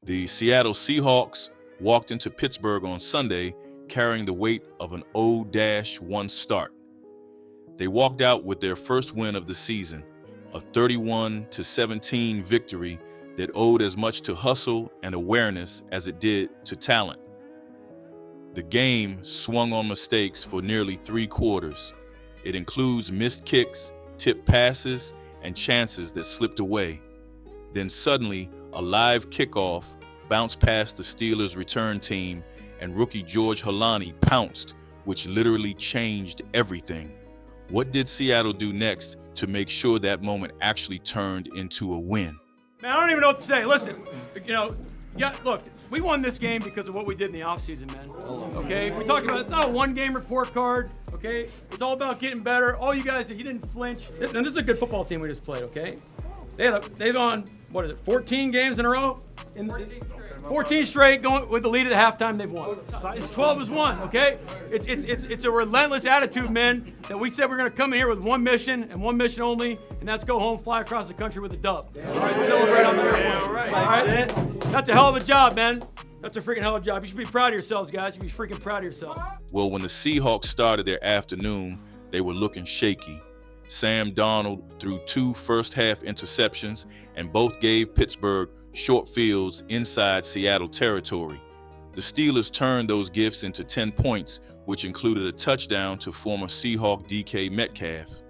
The Seattle Seahawks walked into Pittsburgh on Sunday carrying the weight of an 0-1 start. They walked out with their first win of the season, a 31-17 victory that owed as much to hustle and awareness as it did to talent. The game swung on mistakes for nearly 3 quarters. It includes missed kicks, tipped passes, and chances that slipped away. Then suddenly, a live kickoff bounced past the Steelers' return team, and rookie George Holani pounced, which literally changed everything. What did Seattle do next to make sure that moment actually turned into a win? Man, I don't even know what to say. Listen, look, we won this game because of what we did in the offseason, man. Okay? We talked about it's not a one-game report card, okay? It's all about getting better. All you guys, you didn't flinch. And this is a good football team we just played, okay? They've gone, 14 games in a row? 14 straight going with the lead at the halftime, they've won. It's 12-1, okay? It's a relentless attitude, man, that we said we're going to come in here with one mission and one mission only, and that's go home, fly across the country with a dub. All right, celebrate on the airplane. All right? That's a hell of a job, man. That's a freaking hell of a job. You should be proud of yourselves, guys. You should be freaking proud of yourselves. Well, when the Seahawks started their afternoon, they were looking shaky. Sam Darnold threw 2 first-half interceptions, and both gave Pittsburgh short fields inside Seattle territory. The Steelers turned those gifts into 10 points, which included a touchdown to former Seahawk DK Metcalf.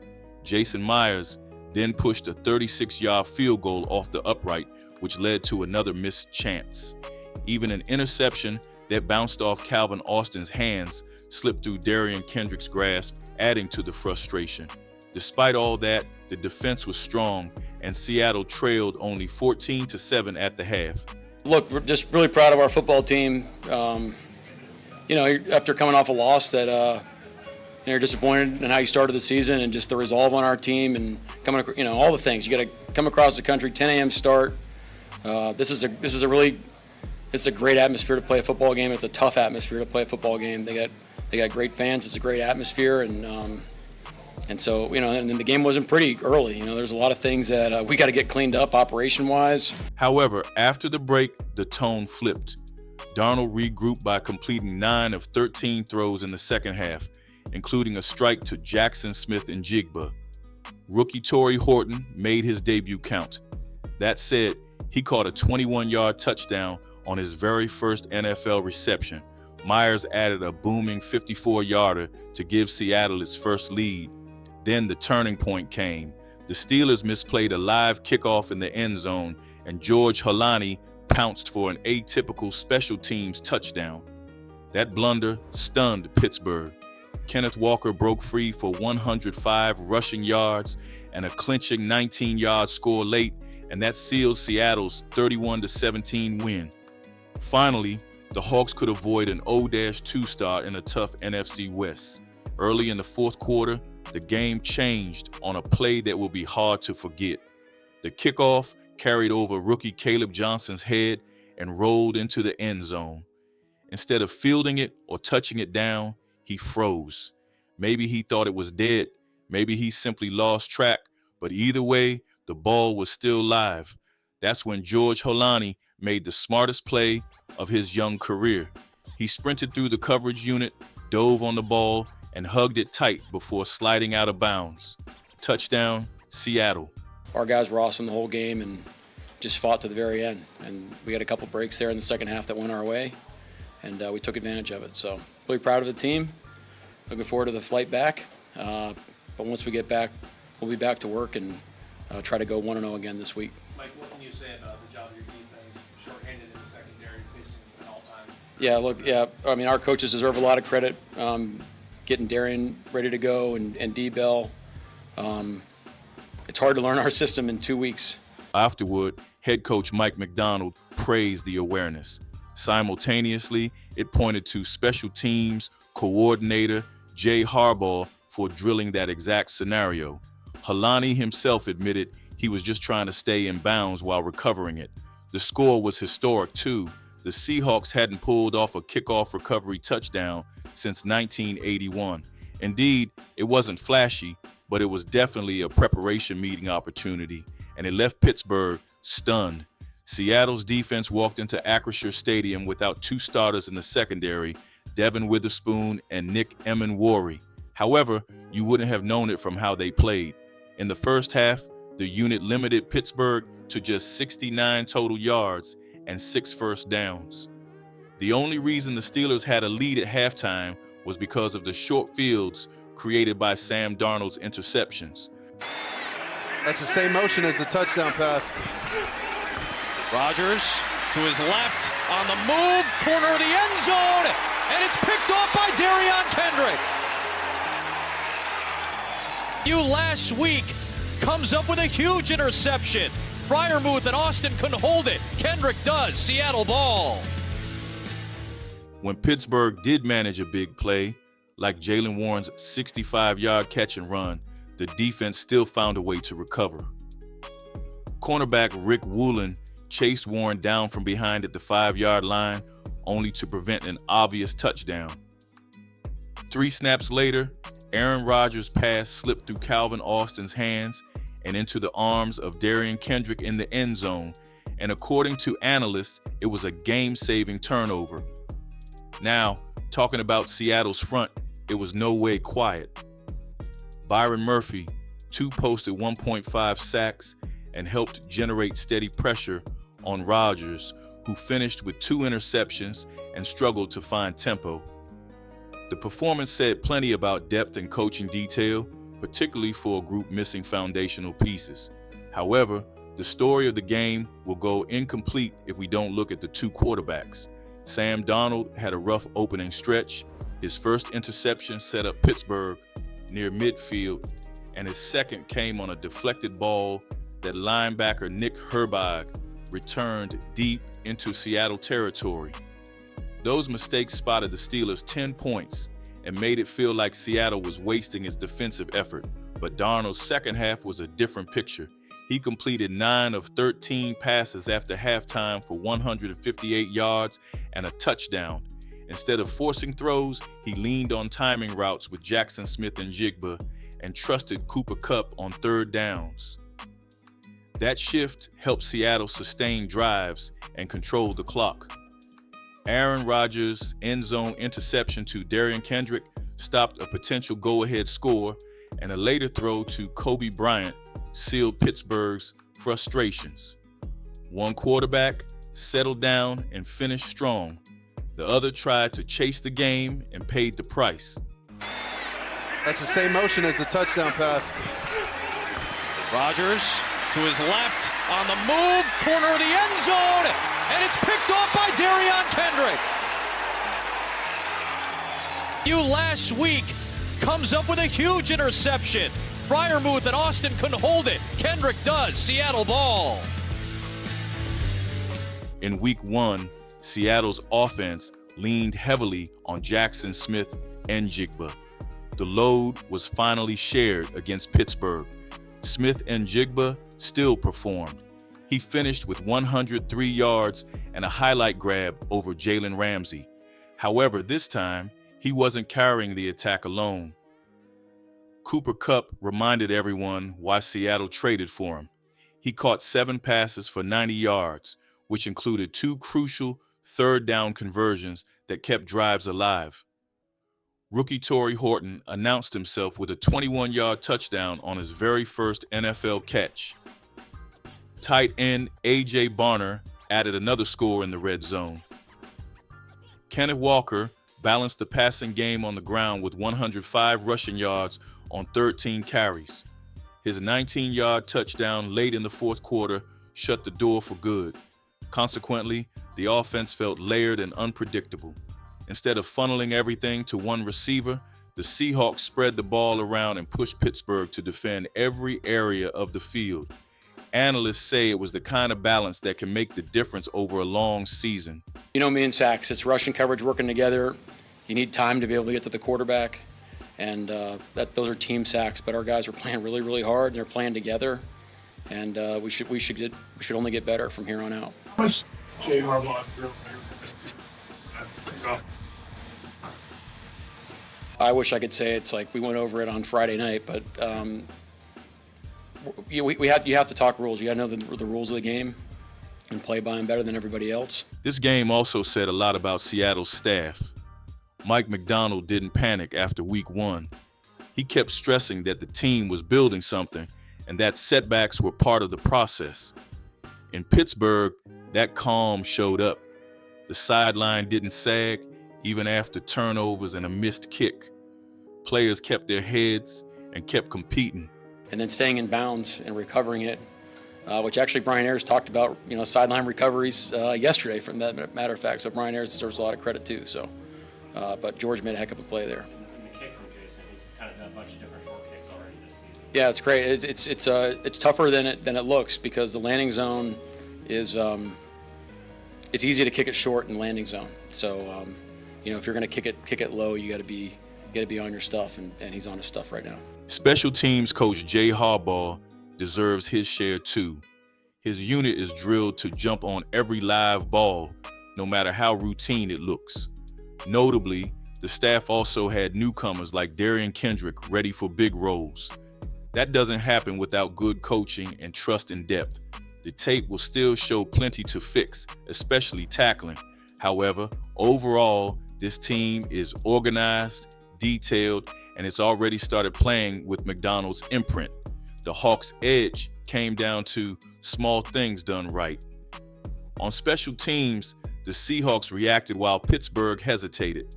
Jason Myers then pushed a 36-yard field goal off the upright, which led to another missed chance. Even an interception that bounced off Calvin Austin's hands slipped through Darian Kendrick's grasp, adding to the frustration. Despite all that, the defense was strong, and Seattle trailed only 14-7 at the half. Look, we're just really proud of our football team. After coming off a loss that you're disappointed in how you started the season and just the resolve on our team and coming, all the things. You got to come across the country, 10 a.m. start. This is a great atmosphere to play a football game. It's a tough atmosphere to play a football game. They got great fans. It's a great atmosphere, and so, and the game wasn't pretty early. There's a lot of things that we got to get cleaned up operation-wise. However, after the break, the tone flipped. Darnold regrouped by completing 9 of 13 throws in the second half, including a strike to Jackson Smith and Jigba. Rookie Torrey Horton made his debut count. That said, he caught a 21-yard touchdown on his very first NFL reception. Myers added a booming 54-yarder to give Seattle its first lead. Then the turning point came. The Steelers misplayed a live kickoff in the end zone, and George Holani pounced for an atypical special teams touchdown. That blunder stunned Pittsburgh. Kenneth Walker broke free for 105 rushing yards and a clinching 19-yard score late, and that sealed Seattle's 31-17 win. Finally, the Hawks could avoid an 0-2 start in a tough NFC West. Early in the fourth quarter, the game changed on a play that will be hard to forget. The kickoff carried over rookie Caleb Johnson's head and rolled into the end zone. Instead of fielding it or touching it down, he froze. Maybe he thought it was dead. Maybe he simply lost track. But either way, the ball was still live. That's when George Holani made the smartest play of his young career. He sprinted through the coverage unit, dove on the ball, and hugged it tight before sliding out of bounds. Touchdown, Seattle. Our guys were awesome the whole game and just fought to the very end. And we had a couple breaks there in the second half that went our way, and we took advantage of it. So really proud of the team. Looking forward to the flight back. But once we get back, we'll be back to work and try to go 1-0 again this week. Mike, what can you say about the job of your defense, shorthanded in the secondary, facing an all-time? Yeah, our coaches deserve a lot of credit. Getting Darian ready to go and D-Bell. It's hard to learn our system in 2 weeks. Afterward, head coach Mike McDonald praised the awareness. Simultaneously, it pointed to special teams coordinator Jay Harbaugh for drilling that exact scenario. Holani himself admitted he was just trying to stay in bounds while recovering it. The score was historic too. The Seahawks hadn't pulled off a kickoff recovery touchdown since 1981. Indeed, it wasn't flashy, but it was definitely a preparation meeting opportunity, and it left Pittsburgh stunned. Seattle's defense walked into Acrisure Stadium without two starters in the secondary, Devin Witherspoon and Nick Emenwari. However, you wouldn't have known it from how they played. In the first half, the unit limited Pittsburgh to just 69 total yards and 6 first downs. The only reason the Steelers had a lead at halftime was because of the short fields created by Sam Darnold's interceptions. That's the same motion as the touchdown pass. Rodgers to his left on the move, corner of the end zone, and it's picked off by Darion Kendrick. You last week comes up with a huge interception. Freiermuth and Austin couldn't hold it. Kendrick does. Seattle ball. When Pittsburgh did manage a big play, like Jaylen Warren's 65-yard catch and run, the defense still found a way to recover. Cornerback Rick Woolen chased Warren down from behind at the 5-yard line, only to prevent an obvious touchdown. 3 snaps later, Aaron Rodgers' pass slipped through Calvin Austin's hands and into the arms of Darion Kendrick in the end zone, and according to analysts, it was a game-saving turnover. Now, talking about Seattle's front, it was no way quiet. Byron Murphy, 2 posted 1.5 sacks and helped generate steady pressure on Rodgers, who finished with 2 interceptions and struggled to find tempo. The performance said plenty about depth and coaching detail, particularly for a group missing foundational pieces. However, the story of the game will go incomplete if we don't look at the 2 quarterbacks. Sam Darnold had a rough opening stretch. His first interception set up Pittsburgh near midfield, and his second came on a deflected ball that linebacker Nick Herbig returned deep into Seattle territory. Those mistakes spotted the Steelers 10 points and made it feel like Seattle was wasting its defensive effort. But Darnold's second half was a different picture. He completed 9 of 13 passes after halftime for 158 yards and a touchdown. Instead of forcing throws, he leaned on timing routes with Jackson Smith and Jigba and trusted Cooper Kupp on third downs. That shift helped Seattle sustain drives and control the clock. Aaron Rodgers' end zone interception to Darion Kendrick stopped a potential go-ahead score, and a later throw to Kobe Bryant sealed Pittsburgh's frustrations. One quarterback settled down and finished strong. The other tried to chase the game and paid the price. That's the same motion as the touchdown pass. Rodgers to his left on the move, corner of the end zone, and it's picked off by Darion Kendrick. You last week comes up with a huge interception. Freiermuth and Austin couldn't hold it. Kendrick does. Seattle ball. In week 1, Seattle's offense leaned heavily on Jackson Smith and Jigba. The load was finally shared against Pittsburgh. Smith and Jigba still performed. He finished with 103 yards and a highlight grab over Jalen Ramsey. However, this time, he wasn't carrying the attack alone. Cooper Kupp reminded everyone why Seattle traded for him. He caught 7 passes for 90 yards, which included 2 crucial third down conversions that kept drives alive. Rookie Torrey Horton announced himself with a 21-yard touchdown on his very first NFL catch. Tight end A.J. Barner added another score in the red zone. Kenneth Walker balanced the passing game on the ground with 105 rushing yards on 13 carries. His 19-yard touchdown late in the fourth quarter shut the door for good. Consequently, the offense felt layered and unpredictable. Instead of funneling everything to one receiver, the Seahawks spread the ball around and pushed Pittsburgh to defend every area of the field. Analysts say it was the kind of balance that can make the difference over a long season. You know me in sacks, it's rush and coverage working together. You need time to be able to get to the quarterback, and those are team sacks. But our guys are playing really, really hard, and they're playing together, and we should only get better from here on out. Jay Harbaugh. I wish I could say it's like we went over it on Friday night, but you have to talk rules. You got to know the rules of the game, and play by him better than everybody else. This game also said a lot about Seattle's staff. Mike Macdonald didn't panic after week 1. He kept stressing that the team was building something and that setbacks were part of the process. In Pittsburgh, that calm showed up. The sideline didn't sag even after turnovers and a missed kick. Players kept their heads and kept competing. And then staying in bounds and recovering it, which actually Brian Ayers talked about, sideline recoveries yesterday, from that matter of fact. So Brian Ayers deserves a lot of credit too. So, but George made a heck of a play there. And the kick from Jason, he's kind of done a bunch of different short kicks already this season. Yeah, it's great. It's tougher than it looks, because the landing zone is it's easy to kick it short in the landing zone. So if you're going to kick it low, you got to be on your stuff, and he's on his stuff right now. Special teams coach Jay Harbaugh deserves his share too. His unit is drilled to jump on every live ball, no matter how routine it looks. Notably, the staff also had newcomers like Darian Kendrick ready for big roles. That doesn't happen without good coaching and trust in depth. The tape will still show plenty to fix, especially tackling. However, overall, this team is organized, detailed, and it's already started playing with McDonald's imprint. The Hawks' edge came down to small things done right. On special teams, the Seahawks reacted while Pittsburgh hesitated.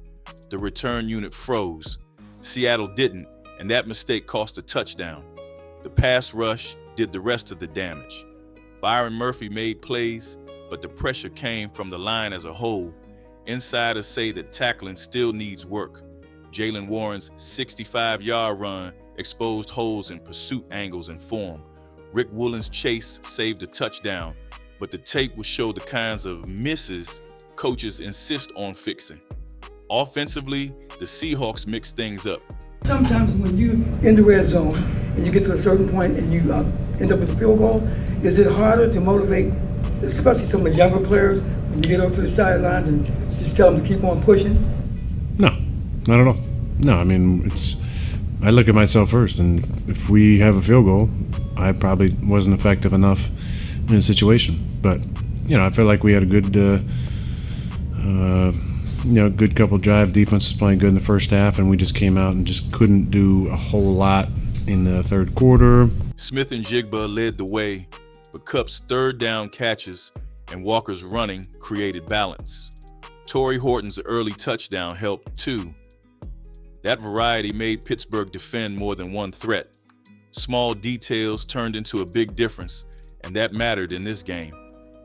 The return unit froze. Seattle didn't, and that mistake cost a touchdown. The pass rush did the rest of the damage. Byron Murphy made plays, but the pressure came from the line as a whole. Insiders say that tackling still needs work. Jaylen Warren's 65-yard run exposed holes in pursuit angles and form. Rick Woolen's chase saved a touchdown, but the tape will show the kinds of misses coaches insist on fixing. Offensively, the Seahawks mix things up. Sometimes when you in the red zone and you get to a certain point and you end up with a field goal, is it harder to motivate, especially some of the younger players, when you get over to the sidelines and just tell them to keep on pushing? No, not at all. No, I mean, I look at myself first, and if we have a field goal, I probably wasn't effective enough in a situation. But, I feel like we had a good, good couple drive. Defense was playing good in the first half, and we just came out and just couldn't do a whole lot in the third quarter. Smith and Jigba led the way, but Kupp's third down catches and Walker's running created balance. Torrey Horton's early touchdown helped too. That variety made Pittsburgh defend more than one threat. Small details turned into a big difference, and that mattered in this game.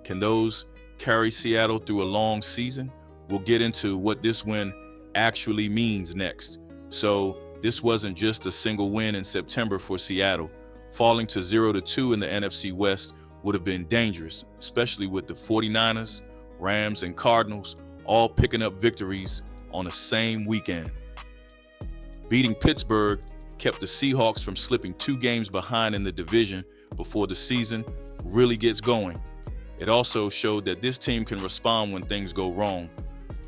Can those carry Seattle through a long season? We'll get into what this win actually means next. So this wasn't just a single win in September for Seattle. Falling to 0-2 in the NFC West would have been dangerous, especially with the 49ers, Rams, and Cardinals all picking up victories on the same weekend. Beating Pittsburgh kept the Seahawks from slipping 2 games behind in the division before the season really gets going. It also showed that this team can respond when things go wrong.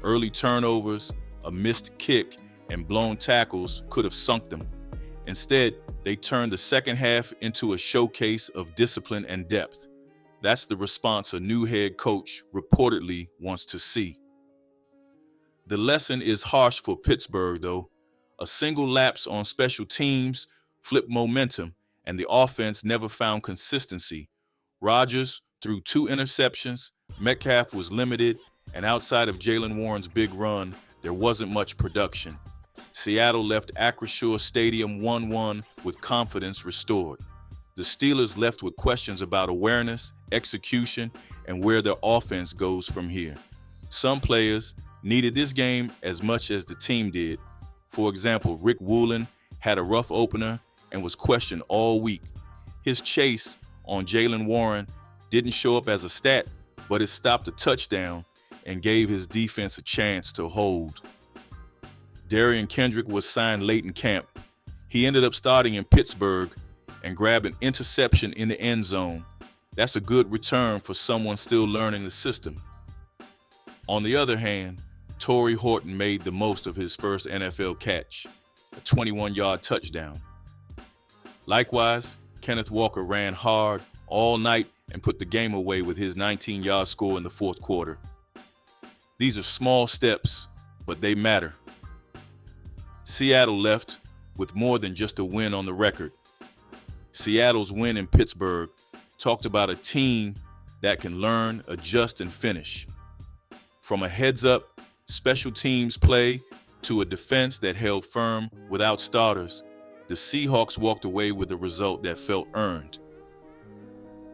Early turnovers, a missed kick, and blown tackles could have sunk them. Instead, they turned the second half into a showcase of discipline and depth. That's the response a new head coach reportedly wants to see. The lesson is harsh for Pittsburgh, though. A single lapse on special teams flipped momentum, and the offense never found consistency. Rodgers threw 2 interceptions, Metcalf was limited, and outside of Jaylen Warren's big run, there wasn't much production. Seattle left Acrisure Stadium 1-1 with confidence restored. The Steelers left with questions about awareness, execution, and where their offense goes from here. Some players needed this game as much as the team did. For example, Rick Woolen had a rough opener and was questioned all week. His chase on Jaylen Warren didn't show up as a stat, but it stopped a touchdown and gave his defense a chance to hold. Darian Kendrick was signed late in camp. He ended up starting in Pittsburgh and grabbed an interception in the end zone. That's a good return for someone still learning the system. On the other hand, Torrey Horton made the most of his first NFL catch, a 21-yard touchdown. Likewise, Kenneth Walker ran hard all night and put the game away with his 19-yard score in the fourth quarter. These are small steps, but they matter. Seattle left with more than just a win on the record. Seattle's win in Pittsburgh talked about a team that can learn, adjust, and finish. From a heads-up special teams play to a defense that held firm without starters, the Seahawks walked away with a result that felt earned.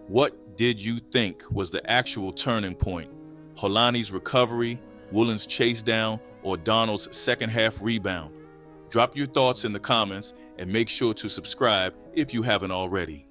What did you think was the actual turning point? Holani's recovery, Woolen's chase down, or Donald's second-half rebound? Drop your thoughts in the comments and make sure to subscribe if you haven't already.